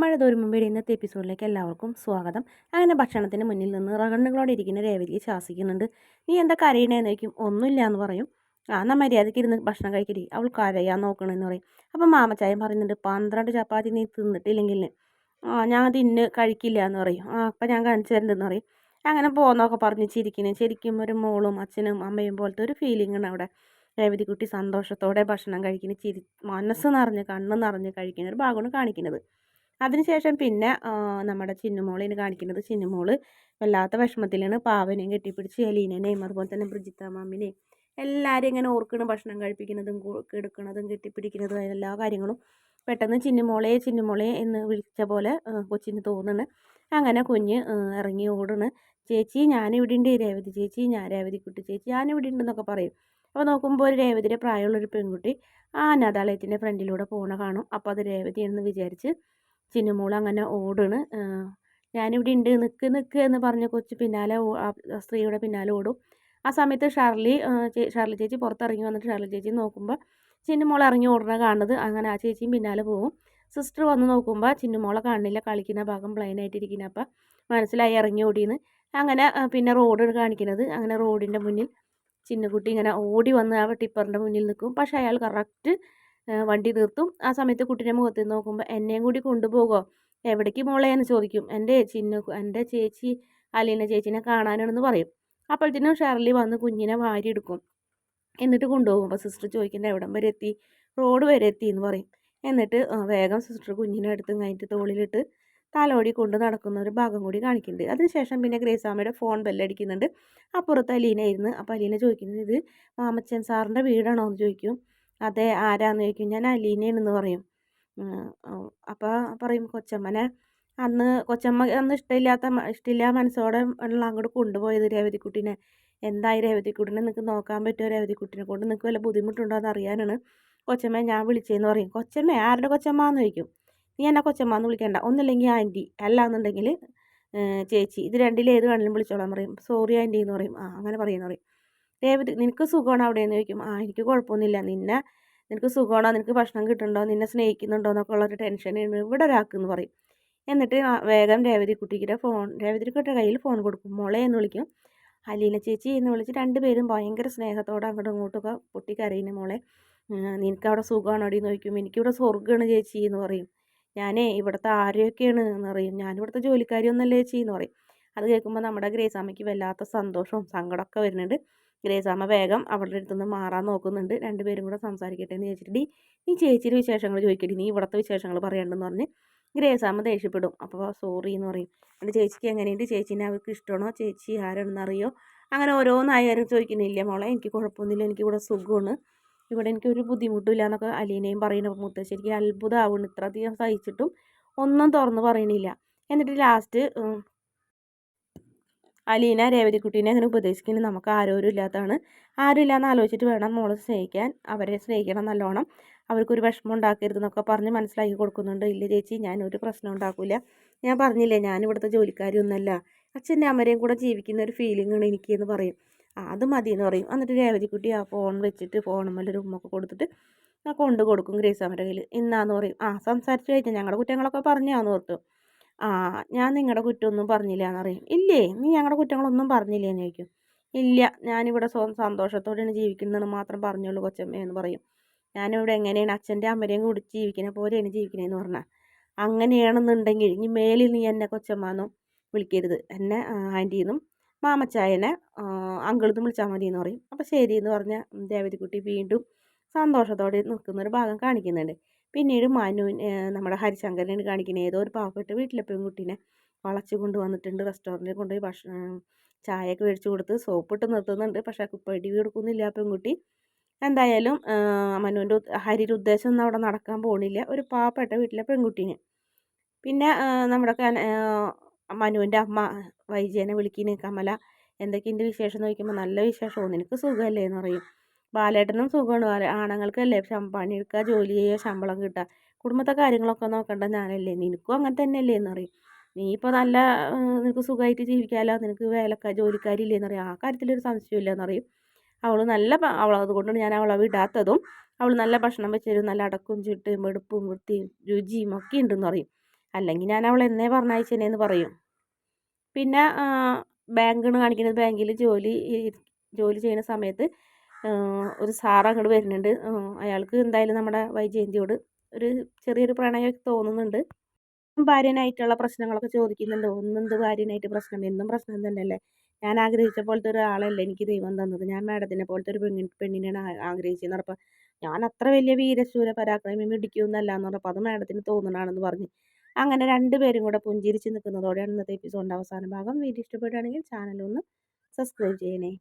മഴ തോരുമ്പോൾ ഇന്നത്തെ എപ്പിസോഡിലേക്ക് എല്ലാവർക്കും സ്വാഗതം. അങ്ങനെ ഭക്ഷണത്തിന് മുന്നിൽ നിന്ന് കണ്ണുകളോടെ ഇരിക്കുന്ന രേവതിയെ ശാസിക്കുന്നുണ്ട്. നീ എന്താ കരയണേന്ന് ചോദിക്കും. ഒന്നുമില്ല എന്ന് പറയും. എന്നാൽ മര്യാദയ്ക്ക് ഇരുന്ന് ഭക്ഷണം കഴിക്കടി, അവൾ കരയാൻ നോക്കണമെന്ന് പറയും. അപ്പം മാമച്ചായൻ പറയുന്നുണ്ട്, 12 ചപ്പാത്തി നീ തിന്നിട്ടില്ലെങ്കിൽ ഞാൻ തിന്ന് കഴിക്കില്ല എന്ന് പറയും. അപ്പം ഞാൻ കാണിച്ചു തരണ്ടെന്ന് പറയും. അങ്ങനെ പോകുന്നൊക്കെ പറഞ്ഞ് ചിരിക്കുന്നു. ശരിക്കും ഒരു മോളും അച്ഛനും അമ്മയും പോലത്തെ ഒരു ഫീലിംഗ് ആണ് അവിടെ. രേവതിക്കുട്ടി സന്തോഷത്തോടെ ഭക്ഷണം കഴിക്കുന്ന, മനസ്സ് നിറഞ്ഞ് കണ്ണ് നിറഞ്ഞ് കഴിക്കുന്ന ഒരു ഭാഗമാണ് കാണിക്കുന്നത്. അതിനുശേഷം പിന്നെ നമ്മുടെ ചിന്നുമോളെയാണ് കാണിക്കുന്നത്. ചിന്നുമോള് വല്ലാത്ത വിഷമത്തിലാണ്. പാവനെയും കെട്ടിപ്പിടിച്ച് എലീനനെയും അതുപോലെ തന്നെ ബ്രിജിത്ത മാമിനെയും എല്ലാവരും ഇങ്ങനെ ഓർക്കണം. ഭക്ഷണം കഴിപ്പിക്കുന്നതും എടുക്കുന്നതും കെട്ടിപ്പിടിക്കുന്നതും എല്ലാ കാര്യങ്ങളും പെട്ടെന്ന് ചിന്നുമോളെ എന്ന് വിളിച്ച പോലെ കൊച്ചിന് തോന്നുന്നു. അങ്ങനെ കുഞ്ഞ് ഇറങ്ങി ഓടുന്നു. ചേച്ചി ഞാനിവിടെ ഉണ്ട്, രേവതി ചേച്ചി, ഞാൻ രേവതിക്കുട്ടി ചേച്ചി ഞാനിവിടെ ഉണ്ടെന്നൊക്കെ പറയും. അപ്പോൾ നോക്കുമ്പോൾ ഒരു രേവതിയുടെ പ്രായമുള്ളൊരു പെൺകുട്ടി ആ അനാഥാലയത്തിൻ്റെ ഫ്രണ്ടിലൂടെ പോണ കാണും. അപ്പോൾ അത് രേവതിയാണെന്ന് വിചാരിച്ച് ചിന്നുമോൾ അങ്ങനെ ഓടുന്നു. ഞാനിവിടെ ഉണ്ട്, നിൽക്ക് നിൽക്ക് എന്ന് പറഞ്ഞ് കൊച്ച് പിന്നാലെ സ്ത്രീയുടെ പിന്നാലെ ഓടും. ആ സമയത്ത് ഷാർലി ചേച്ചി പുറത്തിറങ്ങി വന്നിട്ട് ഷാർലി ചേച്ചി നോക്കുമ്പോൾ ചിന്നുമോൾ ഇറങ്ങി ഓടുന്ന കാണുന്നത്. അങ്ങനെ ആ ചേച്ചിയും പിന്നാലെ പോകും. സിസ്റ്റർ വന്ന് നോക്കുമ്പോൾ ചിന്നുമോളെ കാണില്ല, കളിക്കുന്ന ഭാഗം പ്ലെയിൻ ആയിട്ടിരിക്കുന്നത്. അപ്പം മനസ്സിലായി ഇറങ്ങി ഓടിയെന്ന്. അങ്ങനെ പിന്നെ റോഡ് കാണിക്കുന്നത്. അങ്ങനെ റോഡിൻ്റെ മുന്നിൽ ചിന്നുകുട്ടി ഇങ്ങനെ ഓടി വന്ന് ആ ടിപ്പറിൻ്റെ മുന്നിൽ നിൽക്കും. പക്ഷേ അയാൾ കറക്റ്റ് വണ്ടി നിർത്തും. ആ സമയത്ത് കുട്ടീൻ്റെ മുഖത്ത് നോക്കുമ്പോൾ എന്നെയും കൂടി കൊണ്ടുപോകുമോ, എവിടേക്ക് മോളെ എന്ന് ചോദിക്കും. എൻ്റെ ചേച്ചി അലീന ചേച്ചീനെ കാണാനാണെന്ന് പറയും. അപ്പോഴത്തേനും ഷെർലി വന്ന് കുഞ്ഞിനെ വാരിയെടുക്കും. എന്നിട്ട് കൊണ്ടുപോകും. അപ്പോൾ സിസ്റ്റർ ചോദിക്കേണ്ട എവിടം വരെ എത്തി, റോഡ് വരെ എത്തി എന്ന് പറയും. എന്നിട്ട് വേഗം സിസ്റ്റർ കുഞ്ഞിനെ എടുത്ത് കഴിഞ്ഞിട്ട് തോളിലിട്ട് തലോടി കൊണ്ട് നടക്കുന്ന ഒരു ഭാഗം കൂടി കാണിക്കുന്നുണ്ട്. അതിനുശേഷം പിന്നെ ഗ്രേസാമ്മയുടെ ഫോൺ ബെല്ലടിക്കുന്നുണ്ട്. അപ്പുറത്ത് അലീന ഇരുന്ന്. അപ്പോൾ അലീന ചോദിക്കുന്നത്, ഇത് മാമച്ചൻ സാറിൻ്റെ വീടാണോ എന്ന് ചോദിക്കും. അതെ, ആരാന്ന് ചോദിക്കും. ഞാൻ അലീനയാണെന്ന് പറയും. അപ്പോൾ പറയും, കൊച്ചമ്മനെ കൊച്ചമ്മ അന്ന് ഇഷ്ടമില്ല മനസ്സോടെ ഉള്ള അങ്ങോട്ട് കൊണ്ടുപോയത് രേവതിക്കുട്ടീനെ. എന്തായി രേവതിക്കുട്ടീനെ നിങ്ങൾക്ക് നോക്കാൻ പറ്റുമോ, രേവതിക്കുട്ടീനെ കൊണ്ട് നിങ്ങൾക്ക് വല്ല ബുദ്ധിമുട്ടുണ്ടോ എന്ന് അറിയാനാണ് കൊച്ചമ്മ ഞാൻ വിളിച്ചതെന്ന് പറയും. കൊച്ചമ്മ ആരുടെ കൊച്ചമ്മ എന്ന് ചോദിക്കും. നീ എന്നെ കൊച്ചമ്മ എന്ന് വിളിക്കേണ്ട, ഒന്നില്ലെങ്കിൽ ആൻറ്റി, അല്ല എന്നുണ്ടെങ്കിൽ ചേച്ചി, ഇത് രണ്ടിലേത് വേണമെങ്കിലും വിളിച്ചോളാൻ പറയും. സോറി ആൻറ്റി എന്ന് പറയും. അങ്ങനെ പറയുമെന്ന് പറയും. രേവതി നിനക്ക് സുഖമാണോ അവിടെ എന്ന് ചോദിക്കും. എനിക്ക് കുഴപ്പമൊന്നുമില്ല, നിനക്ക് സുഖമാണോ, നിനക്ക് ഭക്ഷണം കിട്ടുന്നുണ്ടോ, നിന്നെ സ്നേഹിക്കുന്നുണ്ടോ എന്നൊക്കെ ഉള്ളൊരു ടെൻഷനാണ് ഇവിടെ ഒരാൾക്കെന്ന് പറയും. എന്നിട്ട് വേഗം രേവതിക്കുട്ടിയുടെ കയ്യിൽ ഫോൺ കൊടുക്കും. മോളെ എന്ന് വിളിക്കും. അലീന ചേച്ചി എന്ന് വിളിച്ച് രണ്ടുപേരും ഭയങ്കര സ്നേഹത്തോടെ അങ്ങോട്ടും ഇങ്ങോട്ടൊക്കെ പൊട്ടിക്കരയുന്ന. മോളെ നിനക്ക് അവിടെ സുഖമാണോ അടി എന്ന് ചോദിക്കും. എനിക്കിവിടെ സ്വർഗ്ഗമാണ് ചേച്ചി എന്ന് പറയും. ഞാനേ ഇവിടുത്തെ ആരെയൊക്കെയാണ് എന്ന് പറയും. ഞാനിവിടുത്തെ ജോലിക്കാരിയൊന്നല്ലേ ചേച്ചി എന്ന് പറയും. അത് കേൾക്കുമ്പോൾ നമ്മുടെ ഗ്രേസാമ്മയ്ക്ക് വല്ലാത്ത സന്തോഷവും സങ്കടമൊക്കെ വരുന്നുണ്ട്. ഗ്രേസാമ്മ വേഗം അവളുടെ അടുത്ത് നിന്ന് മാറാൻ നോക്കുന്നുണ്ട്. രണ്ടുപേരും കൂടെ സംസാരിക്കട്ടെ എന്ന് ചോദിച്ചിട്ട്, നീ ചേച്ചിയുടെ വിശേഷങ്ങൾ ചോദിക്കടി, നീ ഇവിടുത്തെ വിശേഷങ്ങൾ പറയണ്ടെന്ന് പറഞ്ഞ് ഗ്രേസാമ്മ ദേഷ്യപ്പെടും. അപ്പോൾ സോറി എന്ന് പറയും. എൻ്റെ ചേച്ചിക്ക് എങ്ങനെയുണ്ട്, ചേച്ചീനെ അവർക്ക് ഇഷ്ടമാണോ, ചേച്ചി ആരാണെന്ന് അറിയോ, അങ്ങനെ ഓരോന്നായാലും ചോദിക്കുന്നില്ല. മോളെ എനിക്ക് കുഴപ്പമൊന്നുമില്ല, എനിക്കിവിടെ സുഖമാണ്, ഇവിടെ എനിക്കൊരു ബുദ്ധിമുട്ടില്ല എന്നൊക്കെ അലീനയും പറയുന്നു. മുത്തശ്ശേരിക്ക് അത്ഭുതമാവുന്നു. ഇത്രയധികം സഹിച്ചിട്ടും ഒന്നും തുറന്ന് പറയണില്ല. എന്നിട്ട് ലാസ്റ്റ് അലീന രേവതിക്കുട്ടീനെ അങ്ങനെ ഉപദേശിക്കുന്നത്, നമുക്ക് ആരോരും ഇല്ലാത്തതാണ്, ആരും ഇല്ലയെന്ന് ആലോചിച്ചിട്ട് വേണം മോളെ സ്നേഹിക്കാൻ, അവരെ സ്നേഹിക്കണം നല്ലോണം, അവർക്കൊരു വിഷമം ഉണ്ടാക്കരുതെന്നൊക്കെ പറഞ്ഞ് മനസ്സിലാക്കി കൊടുക്കുന്നുണ്ട്. ഇല്ല ചേച്ചി, ഞാനൊരു പ്രശ്നം ഉണ്ടാക്കില്ല, ഞാൻ പറഞ്ഞില്ലേ ഞാനിവിടുത്തെ ജോലിക്കാരിയൊന്നുമല്ല, അച്ഛൻ്റെ അമ്മരെയും കൂടെ ജീവിക്കുന്ന ഒരു ഫീലിംഗാണ് എനിക്കെന്ന് പറയും. അത് മതി എന്ന് പറയും. എന്നിട്ട് രേവതിക്കുട്ടി ആ ഫോൺ വെച്ചിട്ട് ഫോണുമ്മേലൊരു ഉമ്മൊക്കെ കൊടുത്തിട്ട് കൊണ്ട് കൊടുക്കും ഗ്രേസാമ്മയുടെ കയ്യിൽ. ഇന്നാന്ന് പറയും. സംസാരിച്ച് കഴിഞ്ഞാൽ ഞങ്ങളുടെ കുറ്റങ്ങളൊക്കെ പറഞ്ഞാന്ന് ഓർത്തു. ഞാൻ നിങ്ങളുടെ കുറ്റമൊന്നും പറഞ്ഞില്ല എന്നറിയും. ഇല്ലേ, നീ ഞങ്ങളുടെ കുറ്റങ്ങളൊന്നും പറഞ്ഞില്ലേ എന്ന് ചോദിക്കും. ഇല്ല, ഞാനിവിടെ സന്തോഷത്തോടെയാണ് ജീവിക്കുന്നതെന്ന് മാത്രം പറഞ്ഞുള്ളൂ കൊച്ചമ്മ എന്ന് പറയും. ഞാനിവിടെ എങ്ങനെയാണ് അച്ഛൻ്റെ അമ്മരെയും കൂടി ജീവിക്കുന്ന പോലെയാണ് ജീവിക്കണേന്ന് പറഞ്ഞാൽ, അങ്ങനെയാണെന്നുണ്ടെങ്കിൽ ഇനി മേലിൽ നീ എന്നെ കൊച്ചമ്മയെന്നും വിളിക്കരുത്, എന്നെ ആൻറ്റിയെന്നും മാമച്ചായനെ അങ്കിളെന്നും വിളിച്ചാൽ മതി എന്ന് പറയും. അപ്പോൾ ശരി എന്ന് പറഞ്ഞ രേവതിക്കുട്ടി വീണ്ടും സന്തോഷത്തോടെ നിൽക്കുന്നൊരു ഭാഗം കാണിക്കുന്നുണ്ട്. പിന്നീട് നമ്മുടെ ഹരിശങ്കരനാണ് കാണിക്കുന്നത്. ഏതോ ഒരു പാവപ്പെട്ട വീട്ടിലെ പെൺകുട്ടീനെ വളച്ച് കൊണ്ടുവന്നിട്ടുണ്ട്. റെസ്റ്റോറൻറ്റിൽ കൊണ്ടുപോയി ചായയൊക്കെ മേടിച്ച് കൊടുത്ത് സോപ്പിട്ട് നിർത്തുന്നുണ്ട്. പക്ഷേ പിടി കൊടുക്കുന്നില്ല ആ പെൺകുട്ടി. എന്തായാലും ഹരിയുടെ ഉദ്ദേശം ഒന്നും അവിടെ നടക്കാൻ പോകണില്ല. ഒരു പാവപ്പെട്ട വീട്ടിലെ പെൺകുട്ടീനെ. പിന്നെ നമ്മുടെ മനുവിൻ്റെ അമ്മ വൈജയനെ വിളിക്കുന്നു. കമല എന്തൊക്കെയുണ്ട് വിശേഷം എന്ന് ചോദിക്കുമ്പോൾ, നല്ല വിശേഷമോ, നിനക്ക് സുഖമല്ലേ എന്ന് പറയും. ബാലേട്ടനും സുഖമാണ്, ആണുങ്ങൾക്കല്ലേ പണിയെടുക്കുക, ജോലി ചെയ്യുക, ശമ്പളം കിട്ടുക, കുടുംബത്തെ കാര്യങ്ങളൊക്കെ നോക്കേണ്ട ഞാനല്ലേ, നിനക്കും അങ്ങനെ തന്നെയല്ലേ എന്ന് പറയും. നീ ഇപ്പോൾ നല്ല നിനക്ക് സുഖമായിട്ട് ജീവിക്കാമല്ലോ, നിനക്ക് ജോലിക്കാരില്ലേ എന്ന് പറയും. ആ കാര്യത്തിലൊരു സംശയമില്ല എന്ന് പറയും. അവൾ അതുകൊണ്ടാണ് ഞാൻ അവളെ വിടാത്തതും, അവൾ നല്ല ഭക്ഷണം വെച്ച് തരും, നല്ല അടക്കും ചിട്ടയും വെടുപ്പും വൃത്തിയും രുചിയും ഒക്കെ ഉണ്ടെന്ന് പറയും. അല്ലെങ്കിൽ ഞാൻ അവൾ എന്നേ പറഞ്ഞയച്ചേനേന്ന് പറയും. പിന്നെ ബാങ്കാണ് കാണിക്കുന്നത്. ബാങ്കിൽ ജോലി ചെയ്യുന്ന സമയത്ത് ഒരു സാർ അങ്ങോട്ട് വരുന്നുണ്ട്. അയാൾക്ക് എന്തായാലും നമ്മുടെ വൈജയന്തിയോട് ഒരു ചെറിയൊരു പ്രണയം തോന്നുന്നുണ്ട്. ഭാര്യനായിട്ടുള്ള പ്രശ്നങ്ങളൊക്കെ ചോദിക്കുന്നുണ്ട്. ഒന്നെന്ത് ഭാര്യനായിട്ട് പ്രശ്നം, എന്നും പ്രശ്നം തന്നെയല്ലേ. ഞാൻ ആഗ്രഹിച്ച പോലത്തെ ഒരാളല്ല എനിക്ക് ദൈവം തന്നത്. ഞാൻ മാഡത്തിനെ പോലത്തെ ഒരു പെണ്ണിനെയാണ് ആഗ്രഹിച്ചതെന്ന് പറഞ്ഞപ്പോൾ ഞാൻ അത്ര വലിയ വീരശൂര പരാക്രമി മിടിക്കുമെന്നല്ല പറഞ്ഞപ്പോൾ അത് മാഡത്തിന് തോന്നണാണെന്ന് പറഞ്ഞു. അങ്ങനെ രണ്ടുപേരും കൂടെ പുഞ്ചിരിച്ച് നിൽക്കുന്നതോടെയാണ് ഇന്നത്തെ എപ്പിസോഡിൻ്റെ അവസാന ഭാഗം. വീഡിയോ ഇഷ്ടപ്പെടുകയാണെങ്കിൽ ചാനലൊന്ന് സബ്സ്ക്രൈബ് ചെയ്യണേ.